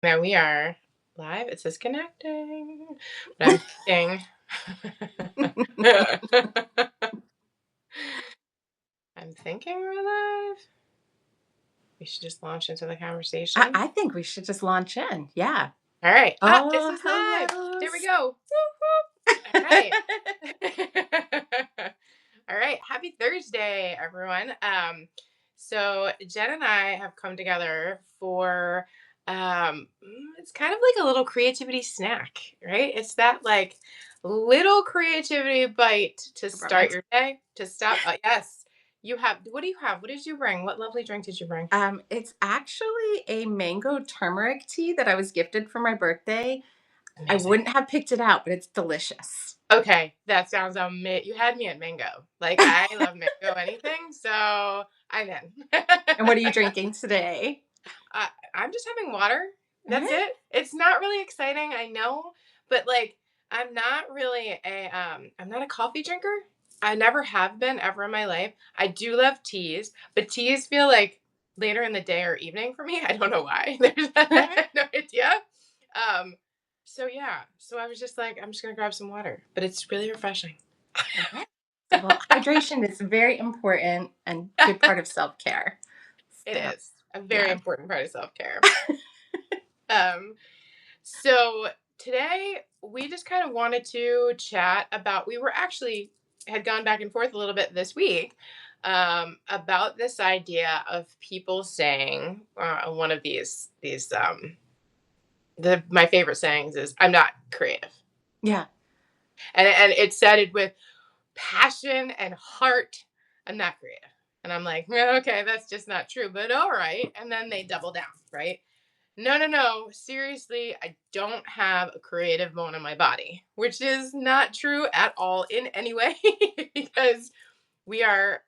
Now we are live. It says connecting. But I'm thinking. I'm thinking we're live. We should just launch into the I, conversation. I think we should just launch in. Yeah. All right. This Oh, is live. hello. There we go. All right. All right. Happy Thursday, everyone. So Jen and I have come together for it's kind of like a little creativity snack, right? It's that like little creativity bite to I brought my start your day, to stop. Yes. You have, what do you have? What did you bring? What lovely drink did you bring? It's actually a mango turmeric tea that I was gifted for my birthday. I Amazing. wouldn't have picked it out, but it's delicious. Okay, that sounds amazing. You had me at mango. Like I love mango anything, so I'm in. And what are you drinking today? I'm just having water. All That's right. it. It's not really exciting, I know, but like I'm not really I'm not a coffee drinker. I never have been ever in my life. I do love teas, but teas feel like later in the day or evening for me. I don't know why. There's All right. no idea. Um so yeah, so I was just like I'm just going to grab some water, but it's really refreshing. All right. Well, hydration is very important and good part of self-care. It So, is a very yeah. important part of self-care. Um So today we just kind of wanted to chat about. We were actually had gone back and forth a little bit this week about this idea of people saying one of these my favorite sayings is "I'm not creative," Yeah. and it's said with passion and heart. I'm not creative, and I'm like, well, okay, that's just not true, but all right. And then they double down, right? No, no, no. Seriously, I don't have a creative bone in my body, which is not true at all in any way because we are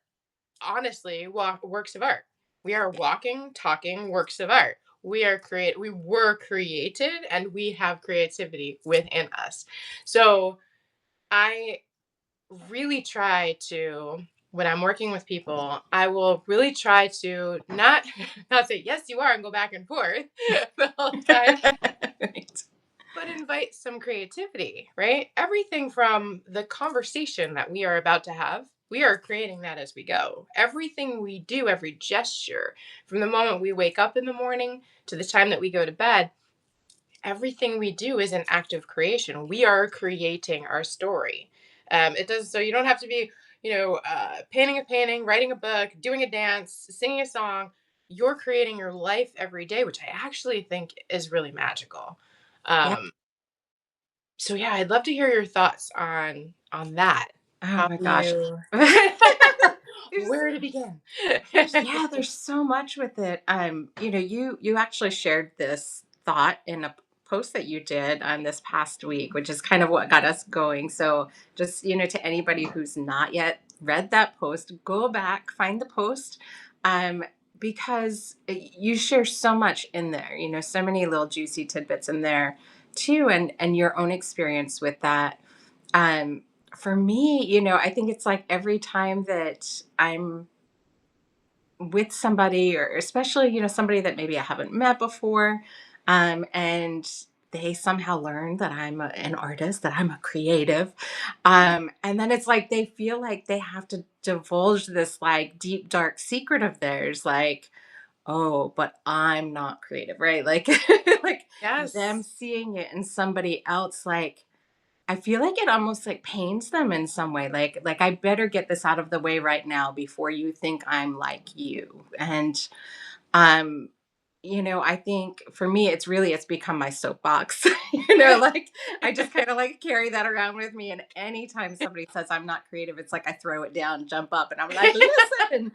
honestly works of art. We are walking, talking works of art. We were created and we have creativity within us. So I really try to, when I'm working with people, I will really try to not say yes you are and go back and forth the whole time, Right. but invite some creativity, right? Everything from the conversation that we are about to have, we are creating that as we go. Everything we do, every gesture, from the moment we wake up in the morning to the time that we go to bed, everything we do is an act of creation. We are creating our story. It does, so you don't have to be, painting a painting, writing a book, doing a dance, singing a song. You're creating your life every day, which I actually think is really magical. Yeah. Um, so yeah, I'd love to hear your thoughts on that. Oh How my do gosh. you There's where to begin? there's so much with it. You actually shared this thought in a post that you did this past week, which is kind of what got us going. So just, to anybody who's not yet read that post, go back, find the post. Um, because you share so much in there, so many little juicy tidbits in there too, and your own experience with that. Um, for me, I think it's like every time that I'm with somebody, or especially, somebody that maybe I haven't met before, and they somehow learn that an artist, that I'm a creative. And then it's like they feel like they have to divulge this like deep, dark secret of theirs, like, oh, but I'm not creative, right? Like, like them Yes. seeing it in somebody else, like, I feel like it almost like pains them in some way. Like I better get this out of the way right now before you think I'm like you. And um, I think for me it's become my soapbox. Like I just kind of like carry that around with me. And anytime somebody says I'm not creative, it's like I throw it down, jump up, and I'm like, listen.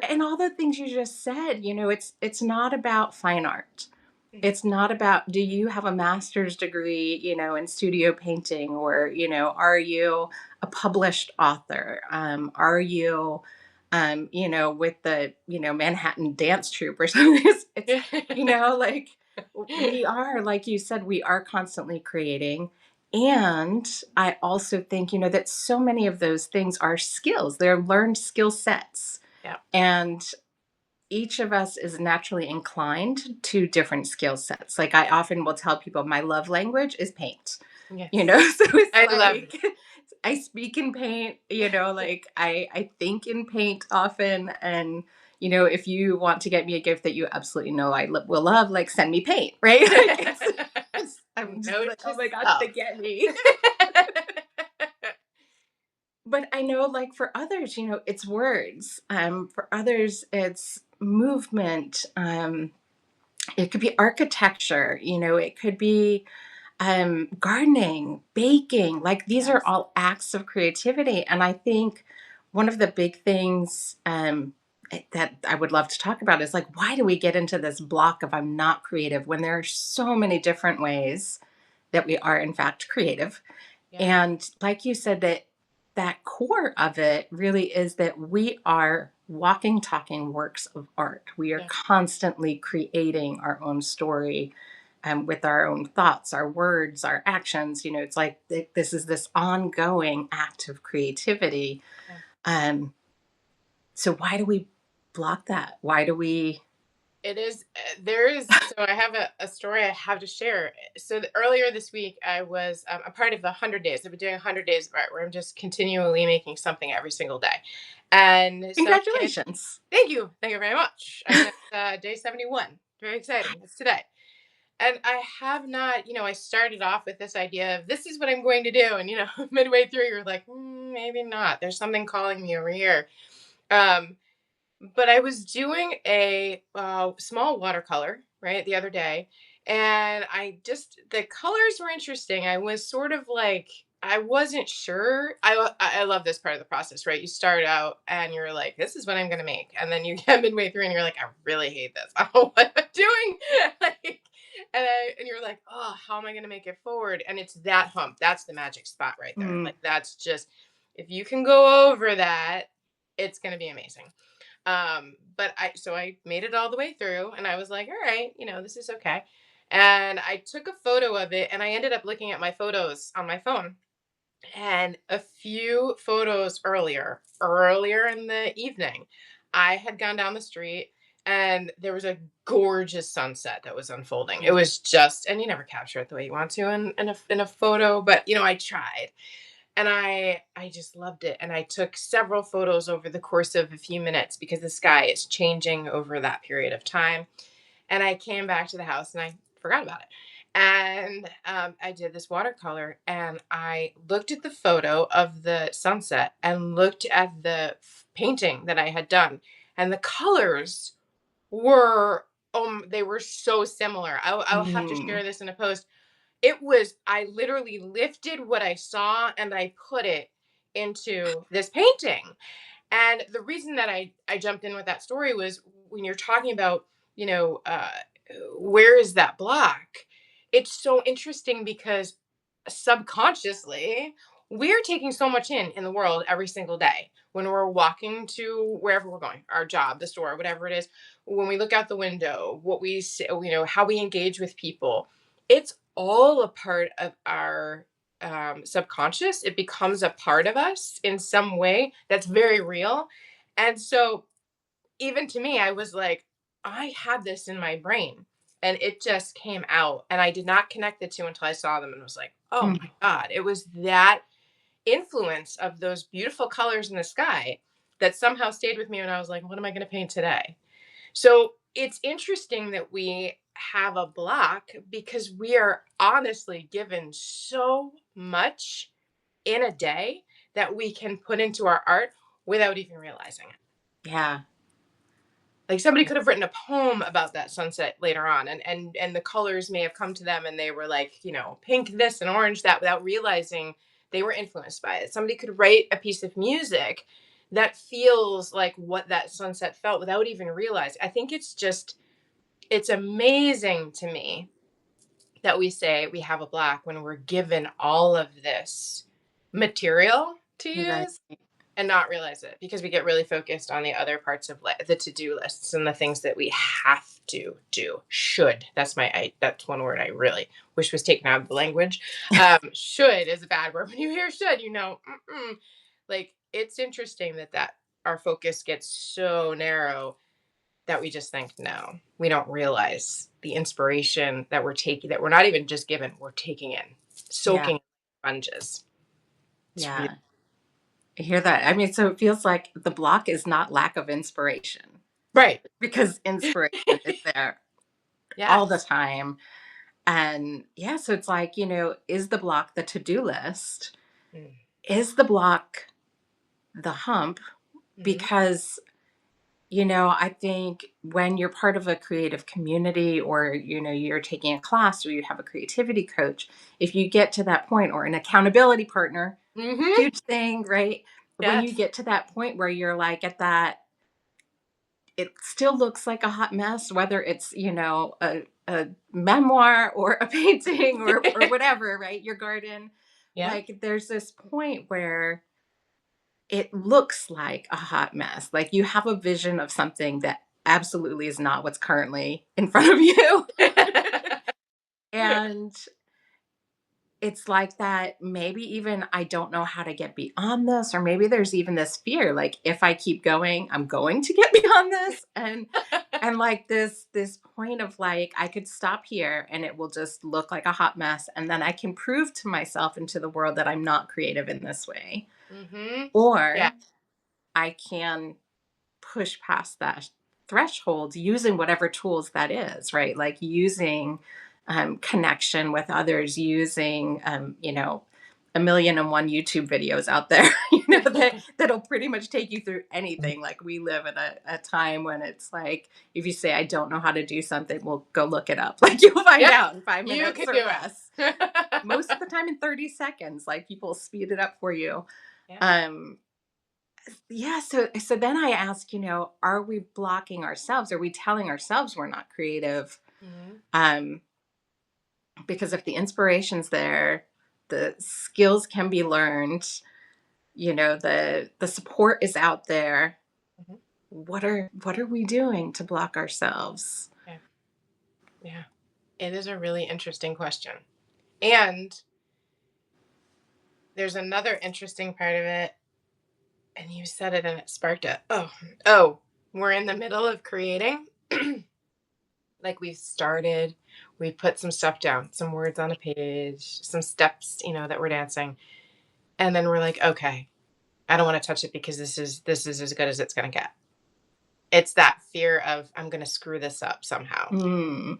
And all the things you just said, it's not about fine art. It's not about, do you have a master's degree, in studio painting, or, are you a published author? Are you, with the, Manhattan Dance Troupe or something? Like we are, like you said, we are constantly creating. And I also think, that so many of those things are skills. They're learned skill sets. Yeah. And each of us is naturally inclined to different skill sets. Like I often will tell people my love language is paint, you know? Yes. So it's I love like I speak in paint, you know, like I think in paint often. And, you know, if you want to get me a gift that you absolutely know I will love, like send me paint, right? Like I'm just Note like, to oh my gosh, self. they get me. But I know, like for others, you know, it's words. For others, it's movement. It could be architecture. You know, it could be gardening, baking. Like these are Yes. all acts of creativity. And I think one of the big things that I would love to talk about is like, why do we get into this block of I'm not creative when there are so many different ways that we are, in fact, creative? Yeah. And like you said, that core of it really is that we are walking, talking works of art. We are Yeah. constantly creating our own story with our own thoughts, our words, our actions. You know, it's like this is this ongoing act of creativity. Yeah. Um, so why do we block that? Why do we? It is, there is, so I have a story I have to share. So earlier this week, I was a part of the 100 days. I've been doing 100 days of art where I'm just continually making something every single day. And so, Congratulations. thank you. Thank you very much. I'm at day 71. Very exciting. It's today. And I have not, I started off with this idea of this is what I'm going to do. And, midway through, you're like, maybe not. There's something calling me over here. Um, but I was doing a small watercolor, right, the other day. And the colors were interesting. I was sort of like, I wasn't sure. I love this part of the process, right? You start out and you're like, this is what I'm going to make. And then you get midway through and you're like, I really hate this. I don't know what I'm doing. like, and you're like, oh, how am I going to make it forward? And it's that hump. That's the magic spot right there. Mm, Like, that's just, if you can go over that, it's going to be amazing. But I made it all the way through and I was like, all right, this is okay. And I took a photo of it and I ended up looking at my photos on my phone. And a few photos earlier in the evening, I had gone down the street and there was a gorgeous sunset that was unfolding. It was just, and you never capture it the way you want to in a photo, but I tried. And I just loved it, and I took several photos over the course of a few minutes because the sky is changing over that period of time. And I came back to the house and I forgot about it. And I did this watercolor and I looked at the photo of the sunset and looked at the painting that I had done, and the colors were they were so similar. I'll have to mm, share this in a post. It was, I literally lifted what I saw and I put it into this painting. And the reason that I jumped in with that story was when you're talking about, you know, uh, where is that block? It's so interesting because subconsciously, we're taking so much in the world every single day when we're walking to wherever we're going, our job, the store, whatever it is. When we look out the window, what we see, how we engage with people, it's all a part of our subconscious. It becomes a part of us in some way that's very real. And so, even to me, I was like, I had this in my brain and it just came out. And I did not connect the two until I saw them and was like, oh mm, my God, it was that influence of those beautiful colors in the sky that somehow stayed with me. And I was like, what am I going to paint today? So it's interesting that we have a block because we are honestly given so much in a day that we can put into our art without even realizing it. yeah. Like somebody could have written a poem about that sunset later on, and the colors may have come to them and they were like, pink this and orange that, without realizing they were influenced by it. Somebody could write a piece of music that feels like what that sunset felt without even realizing. I think it's amazing to me that we say we have a block when we're given all of this material to Right. use and not realize it because we get really focused on the other parts of the to-do lists and the things that we have to do. Should, that's one word I really wish was taken out of the language. Should is a bad word. When you hear should, like, it's interesting that our focus gets so narrow that we just think, no, we don't realize the inspiration that we're taking, that we're not even just given, we're taking in, Yeah. soaking sponges. It's really, Yeah. I hear that. I mean, so it feels like the block is not lack of inspiration right. because inspiration is there all the Yes. time. And yeah, so it's like, is the block the to-do list? Mm. Is the block the hump? Mm-hmm. Because, I think when you're part of a creative community or, you're taking a class or you have a creativity coach, if you get to that point, or an accountability partner, Mm-hmm. huge thing, right? When you Yes. get to that point where you're like at that, it still looks like a hot mess, whether it's, a memoir or a painting or whatever, right? Your garden. Yeah. Like there's this point where it looks like a hot mess. Like you have a vision of something that absolutely is not what's currently in front of you. And it's like that, maybe even I don't know how to get beyond this, or maybe there's even this fear, like if I keep going, I'm going to get beyond this. And like this point of like I could stop here and it will just look like a hot mess, and then I can prove to myself and to the world that I'm not creative in this way. Mm-hmm. Yeah. Or I can push past that threshold using whatever tools that is, right? Like using connection with others, using, a million and one YouTube videos out there, that'll pretty much take you through anything. Like we live in a time when it's like, if you say, I don't know how to do something, well, go look it up. Like you'll find Yeah. out in five You minutes can or do less. it. Most of the time in 30 seconds, like people speed it up for you. Yeah. Um, yeah, so then I ask, are we blocking ourselves? Are we telling ourselves we're not creative? Mm-hmm. Um, because if the inspiration's there, the skills can be learned, the support is out there. Mm-hmm. What are we doing to block ourselves? Yeah. Yeah. It is a really interesting question. And there's another interesting part of it. And you said it and it sparked it. Oh, we're in the middle of creating. Like we've started, we've put some stuff down, some words on a page, some steps, that we're dancing. And then we're like, okay, I don't want to touch it because this is as good as it's gonna get. It's that fear of I'm gonna screw this up somehow. Mm,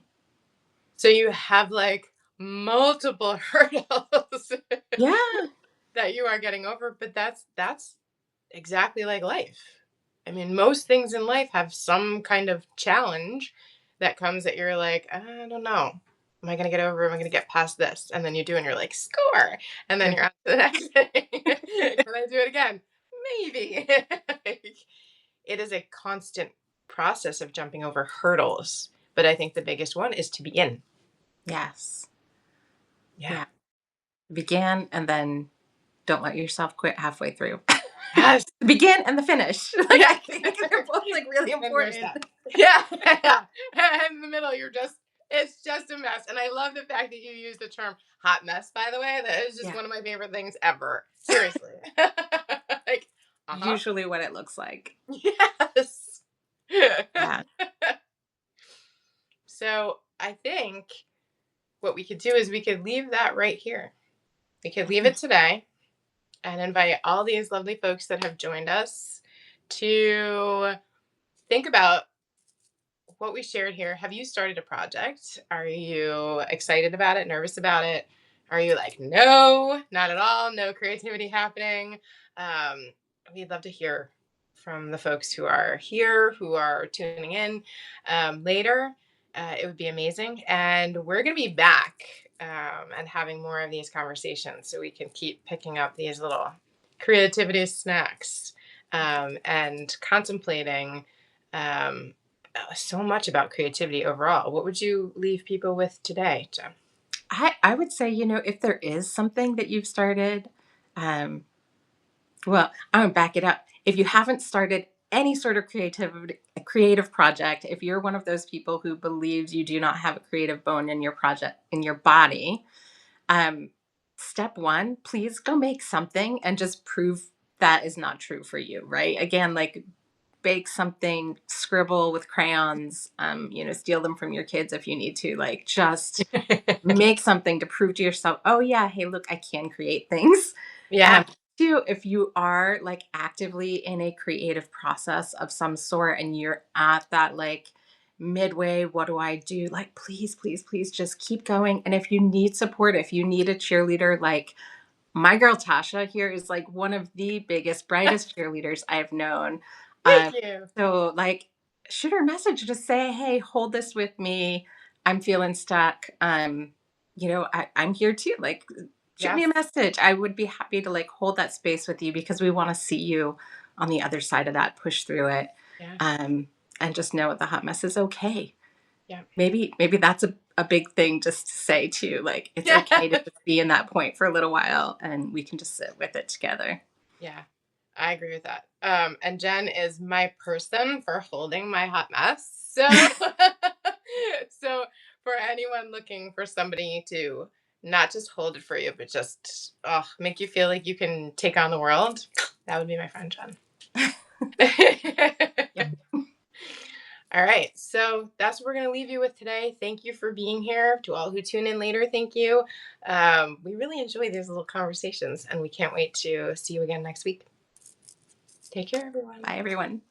So you have like multiple hurdles yeah, that you are getting over, but that's exactly like life. I mean, most things in life have some kind of challenge that comes that you're like, I don't know. Am I going to get over? Am I going to get past this? And then you do, and you're like, score. And then yeah, you're on to the next thing. Can I do it again? Maybe. Like, it is a constant process of jumping over hurdles. But I think the biggest one is to begin. yes, Yeah. yeah. Begin and then don't let yourself quit halfway through. Yes. The begin and the finish. Like Yeah. I think they're both like really And there's important. that. Yeah. Yeah. And in the middle, it's just a mess. And I love the fact that you use the term hot mess, by the way. That is just Yeah. one of my favorite things ever. Seriously. Like, uh-huh. Usually what it looks like. Yes. Yeah. So I think what we could do is we could leave that right here. We could leave it today and invite all these lovely folks that have joined us to think about what we shared here. Have you started a project? Are you excited about it, nervous about it? Are you like, no, not at all, no creativity happening? Um, we'd love to hear from the folks who are here, who are tuning in later. It would be amazing. And we're going to be back and having more of these conversations so we can keep picking up these little creativity snacks and contemplating so much about creativity overall. What would you leave people with today, Jen? I would say, if there is something that you've started, well, I'm gonna back it up. If you haven't started any sort of creative project, if you're one of those people who believes you do not have a creative bone in your project, in your body, um, step one, please go make something and just prove that is not true for you, right? Again, like bake something, scribble with crayons, steal them from your kids if you need to, like just make something to prove to yourself, oh yeah, hey, look, I can create things. Um, Yeah. Two, if you are like actively in a creative process of some sort and you're at that like midway, what do I do? Like, please, please, please just keep going. And if you need support, if you need a cheerleader, like my girl Tasha here is like one of the biggest, brightest cheerleaders I've known. Thank Um, you. so like shoot her a message, just say, hey, hold this with me. I'm feeling stuck. I'm here too. Like shoot me Yes. a message. I would be happy to like hold that space with you because we want to see you on the other side of that, push through it. Yeah. Um, and just know the hot mess is okay. Yeah. Maybe that's a big thing just to say too. Like it's Yeah. okay to just be in that point for a little while and we can just sit with it together. Yeah. I agree with that. And Jen is my person for holding my hot mess. So, so for anyone looking for somebody to not just hold it for you, but just make you feel like you can take on the world, that would be my friend Jen. Yep. All right. So that's what we're going to leave you with today. Thank you for being here. To all who tune in later, thank you. We really enjoy these little conversations, and we can't wait to see you again next week. Take care, everyone. Bye everyone.